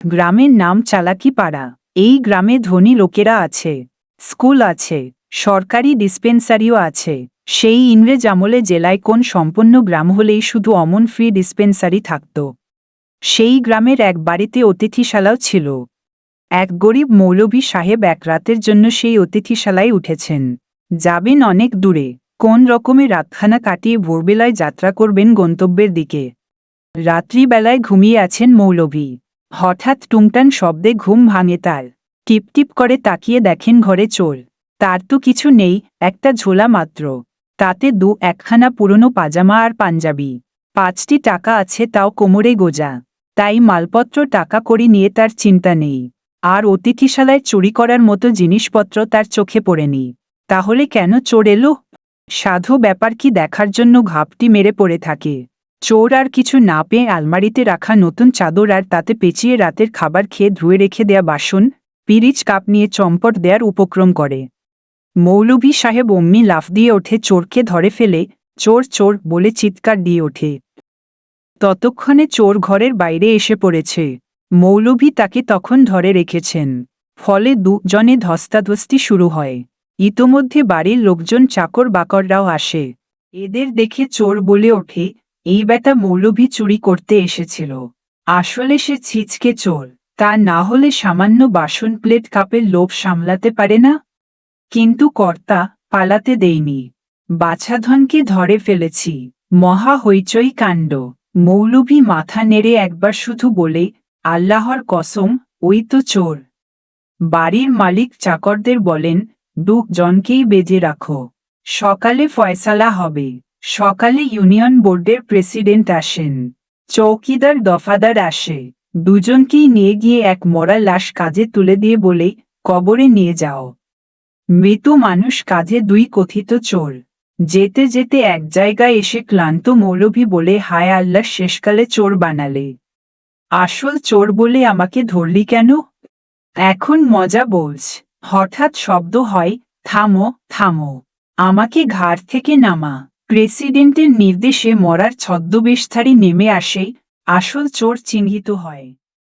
গ্রামের নাম চালাকিপাড়া। এই গ্রামে ধনী লোকেরা আছে, স্কুল আছে, সরকারি ডিসপেন্সারিও আছে। সেই ইংরেজ আমলে জেলায় কোন সম্পন্ন গ্রাম হলেই শুধু অমন ফ্রি ডিসপেন্সারি থাকত। সেই গ্রামের এক বাড়িতে অতিথিশালাও ছিল। এক গরিব মৌলভী সাহেব এক রাতের জন্য সেই অতিথিশালায় উঠেছেন। যাবেন অনেক দূরে, কোন রকমে রাতখানা কাটিয়ে ভোরবেলায় যাত্রা করবেন গন্তব্যের দিকে। রাত্রিবেলায় ঘুমিয়ে আছেন মৌলভী। হঠাৎ টুংটাং শব্দে ঘুম ভাঙে তার। টিপটিপ করে তাকিয়ে দেখেন ঘরে চোর। তার তো কিছু নেই, একটা ঝোলা মাত্র। তাতে একখানা পুরনো পাজামা আর পাঞ্জাবি। 5টি টাকা আছে, তাও কোমরে গোজা। তাই মালপত্র টাকা কড়ি নিয়ে তার চিন্তা নেই। আর অতিথিশালায় চুরি করার মতো জিনিসপত্র তার চোখে পড়েনি। তাহলে কেন চোর এলো? সাধু ব্যাপার কি দেখার জন্য ঘাপটি মেরে পড়ে থাকে। চোর আর কিছু না পেয়ে আলমারিতে রাখা নতুন চাদর আর তাতে পেঁচিয়ে রাতের খাবার খেয়ে ধুয়ে রেখে দেয়া বাসন, পিরিচ কাপ নিয়ে চম্পট দেয়ার উপক্রম করে। মৌলভী সাহেব অমনি লাফ দিয়ে ওঠে, চোরকে ধরে ফেলে চোর চোর বলে চিৎকার দিয়ে ওঠে। ততক্ষণে চোর ঘরের বাইরে এসে পড়েছে। মৌলভী তাকে তখন ধরে রেখেছেন। ফলে দুজনে ধস্তাধস্তি শুরু হয়। ইতোমধ্যে বাড়ির লোকজন চাকর বাকররাও আসে। এদের দেখে চোর বলে ওঠে, এই বেটা মৌলভী চুরি করতে এসেছিল। আসলে সে ছিচকে চোর। তা না হলে সামান্য বাসন প্লেট কাপের লোভ সামলাতে পারে না। কিন্তু কর্তা পালাতে দেয়নি। বাছাধনকে ধরে ফেলেছি। মহা হইচই কাণ্ড। মৌলভী মাথা নেড়ে একবার শুধু বলে, আল্লাহর কসম, ওই তো চোর। বাড়ির মালিক চাকরদের বলেন, জনকেই বেজে রাখো, সকালে ফয়সালা হবে। সকালে ইউনিয়ন বোর্ডের প্রেসিডেন্ট আসেন, চৌকিদার দফাদার আসে। দুজনকেই নিয়ে গিয়ে এক মরা লাশ কাজে তুলে দিয়ে বলে, কবরে নিয়ে যাও। মৃত মানুষ কাজে 2 কথিত চোর। যেতে যেতে এক জায়গায় এসে ক্লান্ত মৌলভী বলে, হায় আল্লাহ, শেষকালে চোর বানালে। আসল চোর বলে আমাকে ধরলি কেন? এখন মজা বলছ। হঠাৎ শব্দ হয়, থামো থামো, আমাকে ঘাট থেকে নামা। প্রেসিডেন্টের নির্দেশে মরার ছদ্মবেশধারী নেমে আসে। আসল চোর চিহ্নিত হয়।